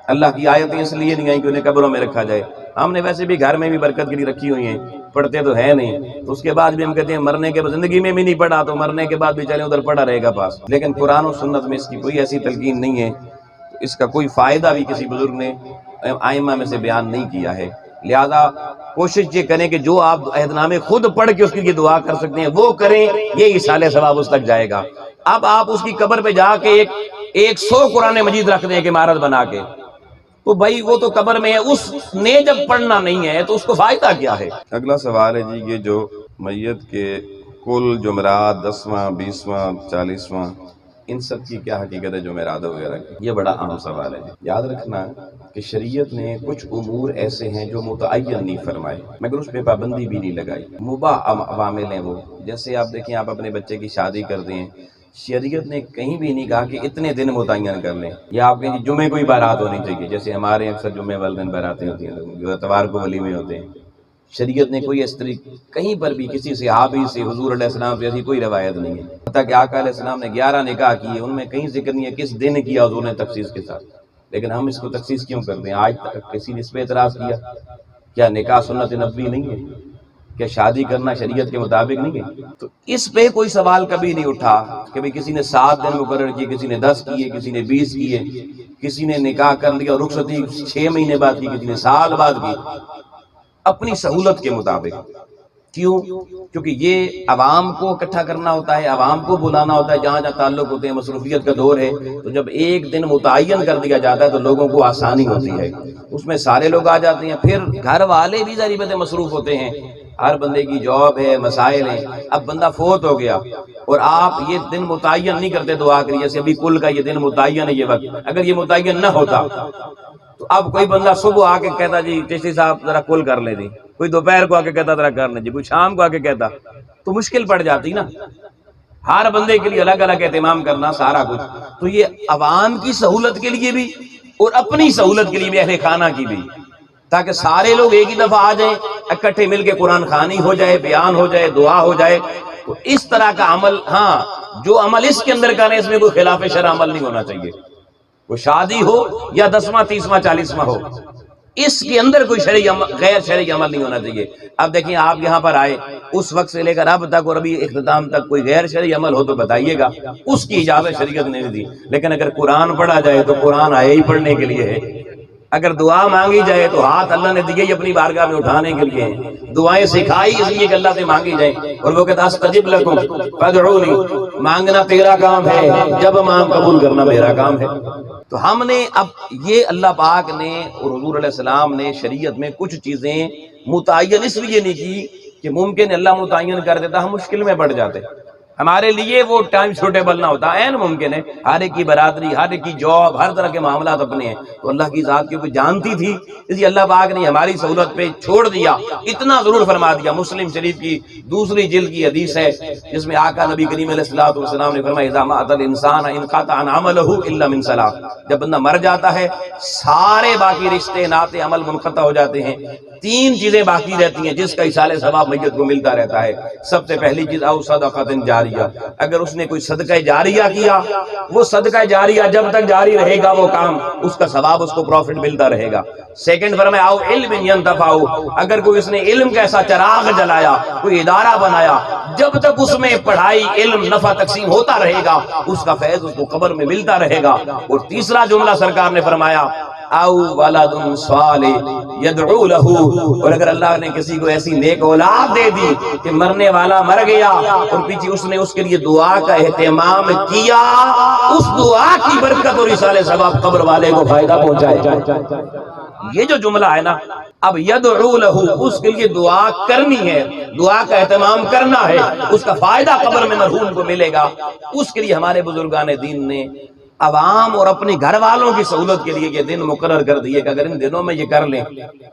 اللہ کی آیتیں اس لیے نہیں آئیں کہ انہیں قبروں میں رکھا جائے. ہم نے ویسے بھی گھر میں بھی برکت کے لیے رکھی ہوئی ہیں، پڑھتے تو ہے نہیں، تو اس کے بعد بھی ہم کہتے ہیں مرنے کے بعد، زندگی میں بھی نہیں پڑھا تو مرنے کے بعد بھی چلیں ادھر پڑھا رہے گا پاس. لیکن قرآن و سنت میں اس کی کوئی ایسی تلقین نہیں ہے، اس کا کوئی فائدہ بھی کسی بزرگ نے ائمہ میں سے بیان نہیں کیا ہے. لہذا کوشش یہ کریں کہ جو آپ عہد نامے خود پڑھ کے اس کے لیے دعا کر سکتے ہیں وہ کریں، یہ ایصال ثواب اس تک جائے گا. اب آپ اس کی قبر پہ جا کے 100 قرآن مجید رکھ دیں کہ عمارت بنا کے، تو بھائی وہ تو قبر میں ہے، اس نے جب پڑھنا نہیں ہے تو اس کو فائدہ کیا ہے؟ اگلا سوال ہے جی، یہ جو میت کے کل جمعرات 10واں 20واں 40واں ان سب کی کیا حقیقت ہے، جمعرات وغیرہ کی؟ یہ بڑا عام سوال ہے. یاد رکھنا کہ شریعت نے کچھ امور ایسے ہیں جو متعین نہیں فرمائے مگر اس پہ پابندی بھی نہیں لگائی. مباح عوامل ہیں وہ. جیسے آپ دیکھیں، آپ اپنے بچے کی شادی کر دیں، شریعت نے کہیں بھی نہیں کہا کہ اتنے دن متعین کر لیں، یا آپ کہیں جمعے کو ہی بارات ہونی چاہیے. جیسے ہمارے اکثر جمعے والے دن باراتیں ہوتی ہیں، جو اتوار کو ولیمے ہوتے ہیں. شریعت نے کوئی اس طریقے کہیں پر بھی کسی صحابی سے، حضور علیہ السلام سے ایسی کوئی روایت نہیں ہے. حتیٰ کہ آقا علیہ السلام نے 11 نکاح کیے، ان میں کہیں ذکر نہیں ہے کس دن کیا حضور نے تخصیص کے ساتھ. لیکن ہم اس کو تخصیص کیوں کرتے ہیں؟ آج تک کسی نے اس پہ اعتراض کیا؟ کیا نکاح سنت نبوی نہیں ہے؟ کیا شادی کرنا شریعت کے مطابق نہیں ہے؟ تو اس پہ کوئی سوال کبھی نہیں اٹھا کہ بھئی کسی نے 7 دن مقرر کیے، کسی نے 10 کیے، کسی نے 20 کیے، کسی نے نکاح کر لیا اور رخصتی 6 مہینے بعد کی، کسی نے سال بعد کی، اپنی سہولت کے مطابق۔ کیوں؟ کیونکہ یہ عوام کو اکٹھا کرنا ہوتا ہے، عوام کو بلانا ہوتا ہے، جہاں جہاں تعلق ہوتے ہیں، مصروفیت کا دور ہے، تو جب ایک دن متعین کر دیا جاتا ہے تو لوگوں کو آسانی ہوتی ہے، اس میں سارے لوگ آ جاتے ہیں۔ پھر گھر والے بھی ظاہر باتیں مصروف ہوتے ہیں، ہر بندے کی جاب ہے، مسائل ہیں۔ اب بندہ فوت ہو گیا اور آپ یہ دن متعین نہیں کرتے دعا کے لیے، جیسے ابھی کل کا یہ دن متعین ہے، یہ وقت اگر یہ متعین نہ ہوتا تو اب کوئی بندہ صبح آ کے کہتا جی چشتی صاحب ذرا کل کر لیں جی، کوئی دوپہر کو آ کے کہتا ذرا کر لیں جی، کوئی شام کو آ کے کہتا، تو مشکل پڑ جاتی نا، ہر بندے کے لیے الگ الگ اہتمام کرنا سارا کچھ۔ تو یہ عوام کی سہولت کے لیے بھی اور اپنی سہولت کے لیے بھی، اہل خانہ کی بھی، تاکہ سارے لوگ ایک ہی دفعہ آ جائیں، اکٹھے مل کے قرآن خوانی ہو جائے، بیان ہو جائے، دعا ہو جائے۔ تو اس طرح کا عمل، ہاں جو عمل اس کے اندر کریں اس میں کوئی خلاف شرع عمل نہیں ہونا چاہیے، وہ شادی ہو یا 10واں 30واں 40واں ہو، اس کے اندر کوئی شرعی غیر شرعی عمل نہیں ہونا چاہیے۔ اب دیکھیں آپ یہاں پر آئے، اس وقت سے لے کر اب تک اور ابھی اختتام تک کوئی غیر شرعی عمل ہو تو بتائیے گا، اس کی اجازت شریعت نے دی۔ لیکن اگر قرآن پڑھا جائے تو قرآن آئے ہی پڑھنے کے لیے ہے، اگر دعا مانگی جائے تو ہاتھ اللہ نے دیے ہی اپنی بارگاہ میں اٹھانے کے لیے ہیں، دعائیں سکھائی اس لیے کہ اللہ سے مانگی جائیں، اور وہ کہتا استجب لکم فادعونی، مانگنا تیرا کام ہے، جب مانگ قبول کرنا میرا کام ہے۔ تو ہم نے اب یہ اللہ پاک نے اور حضور علیہ السلام نے شریعت میں کچھ چیزیں متعین اس لیے نہیں کی کہ ممکن اللہ متعین کر دیتا ہم مشکل میں پڑ جاتے، ہمارے لیے وہ ٹائم سوٹیبل نہ ہوتا، عین ممکن ہے، ہر ایک کی برادری، ہر ایک کی جاب، ہر طرح کے معاملات اپنے ہیں، تو اللہ کی ذات کی کوئی جانتی تھی، اس لیے اللہ پاک نے ہماری سہولت پہ چھوڑ دیا۔ اتنا ضرور فرما دیا، مسلم شریف کی 2 جلد کی حدیث ہے جس میں آقا نبی کریم علیہ الصلوۃ والسلام نے فرمایا اذا مات الانسان انقطع عملہ الا من ثلاث، جب بندہ مر جاتا ہے سارے باقی رشتے ناطے عمل منقطع ہو جاتے ہیں، 3 چیزیں باقی رہتی ہیں جس کا ایصال ثواب میت کو ملتا رہتا ہے۔ سب سے پہلی چیز او صدقۃ جاریہ، اگر اس نے کوئی صدقہ جاریہ کیا، وہ صدقہ جاریہ جب تک جاری رہے گا وہ کام، اس کا ثواب اس کو پروفٹ ملتا رہے گا۔ سیکنڈ فرمایا او علم ینتفع، اگر کوئی اس نے علم کا ایسا چراغ جلایا، کوئی ادارہ بنایا، جب تک اس میں پڑھائی علم نفع تقسیم ہوتا رہے گا اس کا فیض اس کو قبر میں ملتا رہے گا۔ اور تیسرا جملہ سرکار نے فرمایا او ولد صالح یدعو لہ، اور اگر اللہ نے کسی کو ایسی نیک اولاد دے دی کہ مرنے والا مر گیا اور پیچھے اس نے اس کے لیے دعا کا اہتمام کیا، اس دعا کی برکت اور ایصال ثواب قبر والے کو فائدہ پہنچائے۔ یہ جو جملہ ہے نا، اب یدعو لہ، اس کے لیے دعا کرنی ہے، دعا کا اہتمام کرنا ہے، اس کا فائدہ قبر میں مرحوم کو ملے گا۔ اس کے لیے ہمارے بزرگان دین نے عوام اور اپنے گھر والوں کی سہولت کے لیے یہ دن مقرر کر دیے کہ اگر ان دنوں میں یہ کر لیں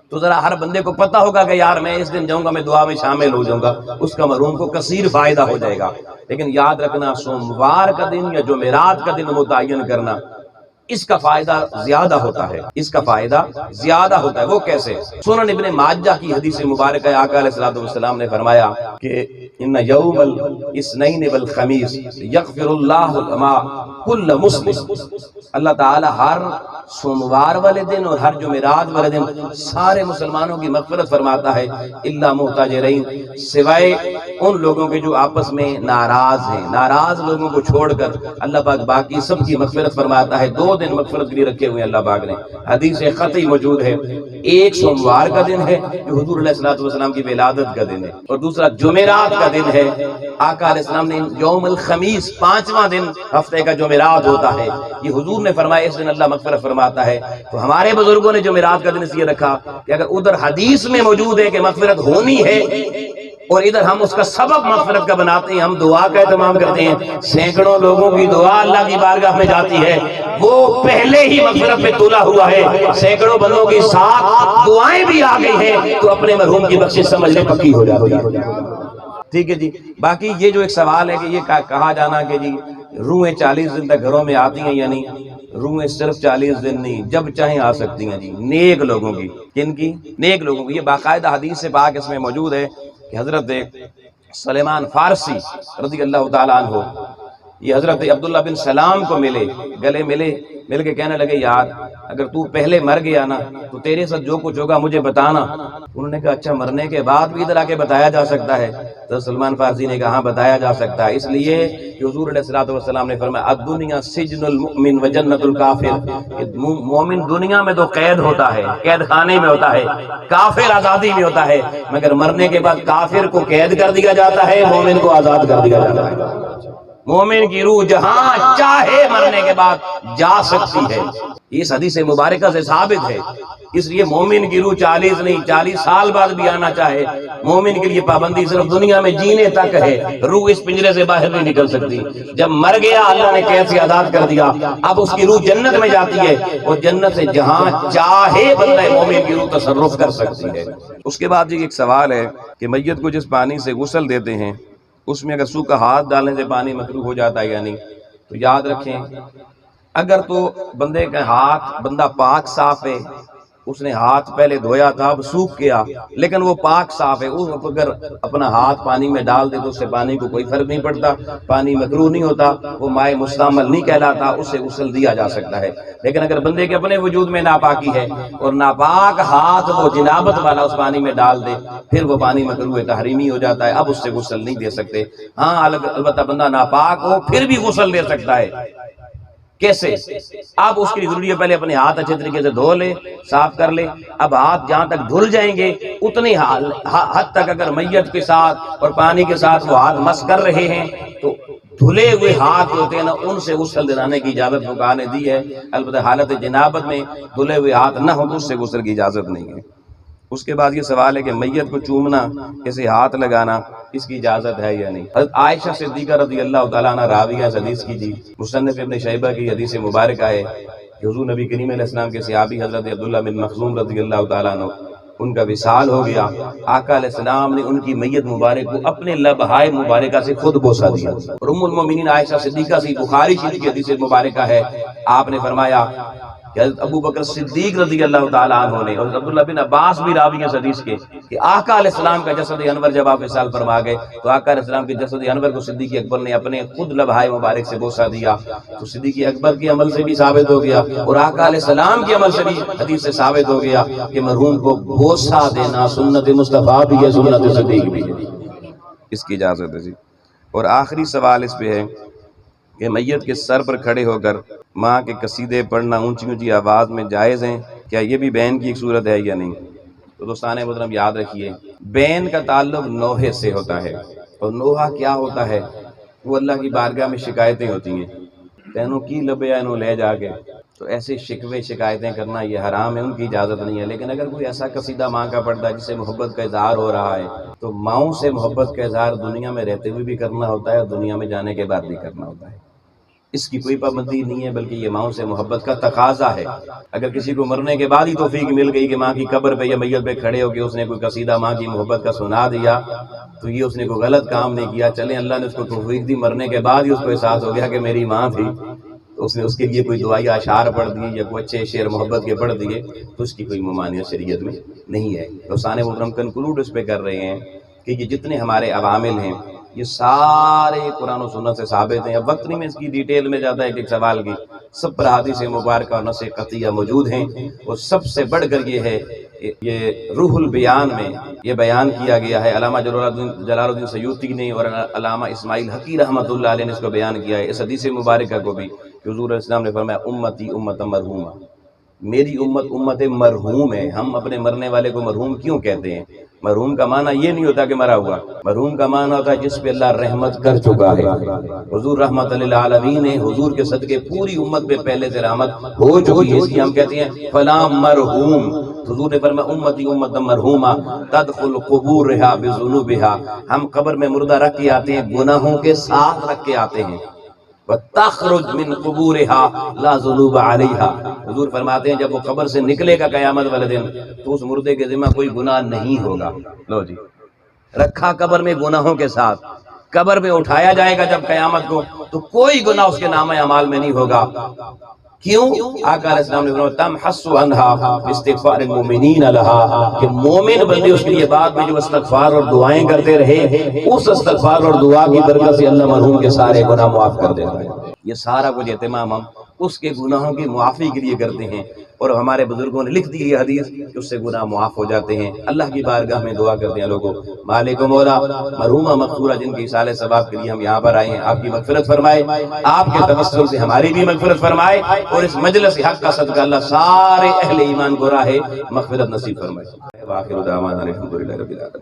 تو ذرا ہر بندے کو پتہ ہوگا کہ یار میں اس دن جاؤں گا، میں دعا میں شامل ہو جاؤں گا، اس کا مرحوم کو کثیر فائدہ ہو جائے گا۔ لیکن یاد رکھنا سوموار کا دن یا جمعرات کا دن متعین کرنا، اس کا فائدہ زیادہ ہوتا ہے، اس کا فائدہ زیادہ ہوتا ہے۔ وہ کیسے؟ سنن ابن ماجہ کی حدیث مبارکہ آقا علیہ الصلوۃ والسلام نے فرمایا کہ ان یوم الاثنین والخمیس یغفر اللہ لما کل مسلم، اللہ تعالی ہر سوموار والے دن اور ہر جمعرات والے دن سارے مسلمانوں کی مغفرت فرماتا ہے، الا محتجرین، سوائے ان لوگوں کے جو آپس میں ناراض ہیں، ناراض لوگوں کو چھوڑ کر اللہ پاک باقی سب کی مغفرت فرماتا ہے۔ 2 دن مغفرت کے لیے رکھے ہوئے اللہ پاک نے، حدیث قطعی موجود ہے۔ ایک سوموار کا دن ہے جو حضور علیہ الصلوۃ والسلام کی ولادت کا دن ہے، اور دوسرا جمعرات کا دن ہے۔ آقا علیہ السلام نے یوم الخمیس 5واں دن ہفتے کا جمعرات ہوتا ہے، یہ حضور نے فرمایا اس دن اللہ مغفرت فرماتا ہے۔ تو ہمارے بزرگوں نے جمعرات کا دن اس لیے رکھا کہ اگر ادھر حدیث میں موجود ہے کہ مغفرت ہونی ہے اور ادھر ہم اس کا سبب مغفرت کا بناتے ہیں، ہم دعا کا اہتمام کرتے ہیں، سینکڑوں لوگوں کی دعا اللہ کی بارگاہ میں جاتی ہے، وہ پہلے ہی مغفرت پہ تولا ہوا ہے، سینکڑوں بندوں کی ساتھ دعائیں بھی آ گئی ہیں، تو اپنے مرحوم کی بخشش سمجھ لے پکی ہو جاتی ہے۔ ٹھیک ہے جی۔ باقی یہ جو ایک سوال ہے کہ یہ کہا جانا کہ جی روحیں 40 دن تک گھروں میں آتی ہیں، یعنی روحیں صرف 40 دن نہیں جب چاہیں آ سکتی ہیں جی، نیک لوگوں کی۔ کن کی؟ نیک لوگوں کی۔ یہ باقاعدہ حدیث سے پاک اس میں موجود ہے کہ حضرت سلیمان فارسی رضی اللہ تعالیٰ عنہ، یہ حضرت عبداللہ بن سلام کو ملے، گلے ملے مل کے کہنے لگے یار اگر تو پہلے مر گیا نا تو تیرے ساتھ جو کچھ ہوگا مجھے بتانا۔ انہوں نے کہا اچھا مرنے کے بعد بھی ادھر آ کے بتایا جا سکتا ہے؟ تو سلمان فارسی نے کہا ہاں بتایا جا سکتا ہے، اس لیے کہ حضور علیہ الصلوۃ والسلام نے فرمایا الدنیا سجن المؤمن و جنت الکافر، مومن دنیا میں تو قید ہوتا ہے، قید خانے میں ہوتا ہے، کافر آزادی میں ہوتا ہے، مگر مرنے کے بعد کافر کو قید کر دیا جاتا ہے، مومن کو آزاد کر دیا جاتا ہے۔ مومن کی روح جہاں چاہے مرنے کے بعد جا سکتی ہے، اس حدیث مبارکہ سے ثابت ہے۔ اس لیے مومن کی روح 40 نہیں 40 سال بعد بھی آنا چاہے، مومن کے لیے پابندی صرف دنیا میں جینے تک ہے، روح اس پنجرے سے باہر نہیں نکل سکتی۔ جب مر گیا اللہ نے قید سے آزاد کر دیا، اب اس کی روح جنت میں جاتی ہے، اور جنت سے جہاں چاہے بندہ مومن کی روح تصرف کر سکتی ہے۔ اس کے بعد ایک سوال ہے کہ میت کو جس پانی سے غسل دیتے ہیں اس میں اگر سوکھا ہاتھ ڈالنے سے پانی مکروہ ہو جاتا ہے یا نہیں؟ تو یاد رکھیں اگر تو بندے کا ہاتھ بندہ پاک صاف ہے، اس نے ہاتھ پہلے دھویا تھا اب سوکھ گیا لیکن وہ پاک صاف ہے، اس اگر اپنا ہاتھ پانی میں ڈال دے تو اس سے پانی کو کوئی فرق نہیں پڑتا، پانی مکروہ نہیں ہوتا، وہ مائع مستعمل نہیں کہلاتا، اس سے غسل دیا جا سکتا ہے۔ لیکن اگر بندے کے اپنے وجود میں ناپاکی ہے اور ناپاک ہاتھ وہ جنابت والا اس پانی میں ڈال دے پھر وہ پانی مکروہ تحریمی ہو جاتا ہے، اب اس سے غسل نہیں دے سکتے۔ ہاں البتہ بندہ ناپاک ہو پھر بھی غسل دے سکتا ہے۔ کیسے؟ اب اس کی ضروری ہے پہلے اپنے ہاتھ اچھے طریقے سے دھو لے، صاف کر لے، اب ہاتھ جہاں تک دھل جائیں گے اتنی حد تک اگر میت کے ساتھ اور پانی کے ساتھ وہ ہاتھ مس کر رہے ہیں تو دھلے ہوئے ہاتھ ہوتے ہیں نا ان سے غسل دلانے کی اجازت فقہاء نے دی ہے، البتہ حالت جنابت میں دھلے ہوئے ہاتھ نہ ہو تو اس سے غسل کی اجازت نہیں ہے۔ اس کے بعد یہ سوال ہے کہ میت کو چومنا، اسے ہاتھ لگانا، اس کی اجازت ہے یا نہیں؟ حضرت عائشہ صدیقہ رضی اللہ تعالیٰ عنہ راویہ اس حدیث کی جی، مصنف ابن شیبہ کی حدیث مبارکہ ہے کہ حضور نبی کریم علیہ السلام کے صحابی حضرت عبداللہ بن مخزوم رضی اللہ تعالیٰ عنہ ان کا وصال ہو گیا، آقا علیہ السلام نے ان کی میت مبارک کو اپنے لبہائے مبارکہ سے خود بوسہ دیا، اور ام المومنین عائشہ صدیقہ سے بخاری شریف کی حدیث مبارکہ ہے، آپ نے فرمایا کہ حضرت ابو بکر صدیق رضی اللہ تعالیٰ عنہ نے اور عبداللہ بن عباس بھی راوی ہیں اس حدیث کے کہ آقا علیہ السلام کا جسد انور جب آپ وصال فرما گئے تو آقا علیہ السلام کے جسد انور کو صدیق اکبر نے اپنے خود لبہائے مبارک سے بوسہ دیا، تو صدیق اکبر کے عمل سے بھی ثابت ہو گیا اور آقا علیہ السلام کے عمل سے بھی حدیث سے ثابت ہو گیا کہ مرحوم کو بوسہ دینا سنت مصطفیٰ بھی ہے، سنت صدیق بھی ہے، اس کی اجازت ہے جی۔ اور آخری سوال اس پہ ہے کہ میت کے سر پر کھڑے ہو کر ماں کے قصیدے پڑھنا اونچی اونچی آواز میں جائز ہیں، کیا یہ بھی بین کی ایک صورت ہے یا نہیں؟ تو دوستان محترم یاد رکھیے بین کا تعلق نوحے سے ہوتا ہے، اور نوحہ کیا ہوتا ہے؟ وہ اللہ کی بارگاہ میں شکایتیں ہوتی ہیں، تینوں کی لبے انہوں لے جا کے، تو ایسے شکوے شکایتیں کرنا یہ حرام ہے، ان کی اجازت نہیں ہے۔ لیکن اگر کوئی ایسا قصیدہ ماں کا پڑھتا ہے جس سے محبت کا اظہار ہو رہا ہے تو ماؤں سے محبت کا اظہار دنیا میں رہتے ہوئے بھی کرنا ہوتا ہے اور دنیا میں جانے کے بعد بھی کرنا ہوتا ہے، اس کی کوئی پابندی نہیں ہے، بلکہ یہ ماؤں سے محبت کا تقاضا ہے۔ اگر کسی کو مرنے کے بعد ہی توفیق مل گئی کہ ماں کی قبر پہ یا میت پہ کھڑے ہو کے اس نے کوئی قصیدہ ماں کی محبت کا سنا دیا تو یہ اس نے کوئی غلط کام نہیں کیا، چلیں اللہ نے اس کو توفیق دی، مرنے کے بعد ہی اس کو احساس ہو گیا کہ میری ماں تھی تو اس نے اس کے لیے کوئی دعائی اشعار پڑھ دیے یا کوئی اچھے شعر محبت کے پڑھ دیے تو اس کی کوئی ممانعت شریعت میں نہیں ہے۔ دوستان محترم کنکلوڈ اس پہ کر رہے ہیں کہ یہ جتنے ہمارے عوامل ہیں یہ سارے قرآن و سنت سے ثابت ہیں، اب وقت نہیں میں اس کی ڈیٹیل میں جاتا ہے، ایک سوال کی سب پر حدیث مبارکہ اور نص قطعیہ موجود ہیں، اور سب سے بڑھ کر یہ ہے یہ روح البیان میں یہ بیان کیا گیا ہے، علامہ جلال الدین سیوطی نے اور علامہ اسماعیل حقی رحمۃ اللہ علیہ نے اس کو بیان کیا ہے، اس حدیث مبارکہ کو بھی کہ حضور علیہ السلام نے فرمایا امتی امت مرحومہ، میری امت امت مرحوم ہے۔ ہم اپنے مرنے والے کو مرحوم کیوں کہتے ہیں؟ مرحوم کا معنی یہ نہیں ہوتا کہ مرا ہوا، مرحوم کا معنی ہوتا ہے جس پہ اللہ رحمت کر چکا ہے۔ حضور رحمت للعالمین ہے، حضور کے صدقے پوری امت پہ پہلے سے رحمت ہو چکی ہے، اس لیے ہم کہتے ہیں فلاں مرحوم۔ حضور نے فرمایا امتی امت مرحومہ تدخل قبورہا بذنوبہا، ہم قبر میں مردہ رکھ کے آتے ہیں، گناہوں کے ساتھ رکھ کے آتے ہیں، وَتَخْرُجْ مِنْ قُبُورِهَا لَا ذُنُوبَ عَلَيْهَا، حضور فرماتے ہیں جب وہ قبر سے نکلے گا قیامت والے دن تو اس مردے کے ذمہ کوئی گناہ نہیں ہوگا۔ لو جی رکھا قبر میں گناہوں کے ساتھ، قبر میں اٹھایا جائے گا جب قیامت کو تو کوئی گناہ اس کے نامہ اعمال میں نہیں ہوگا۔ کیوں؟ آقا علیہ السلام نے فرمایا تمحص عنہا باستغفار المؤمنین لہا، کہ مومن بندے اس کے لیے بعد میں جو استغفار اور دعائیں کرتے رہے اس استغفار اور دعا کی برکت سے اللہ مرحوم کے سارے گناہ معاف کر دیتا ہے۔ یہ سارا کچھ اہتمام ہم اس کے گناہوں کی معافی کے لیے کرتے ہیں، اور ہمارے بزرگوں نے لکھ دی یہ حدیث کہ اس سے گناہ معاف ہو جاتے ہیں۔ اللہ کی بارگاہ میں دعا کرتے ہیں لوگوں، مالک و مولا مرحومہ مغفورہ جن کی اصالہ ثواب کے لیے ہم یہاں پر آئے ہیں، آپ کی مغفرت فرمائے، آپ کے توسل سے ہماری بھی مغفرت فرمائے، اور اس مجلس حق کا صدقہ اللہ سارے اہل ایمان کو راہ مغفرت نصیب فرمائے۔ وآخر دعوانا الحمدللہ رب العالمین۔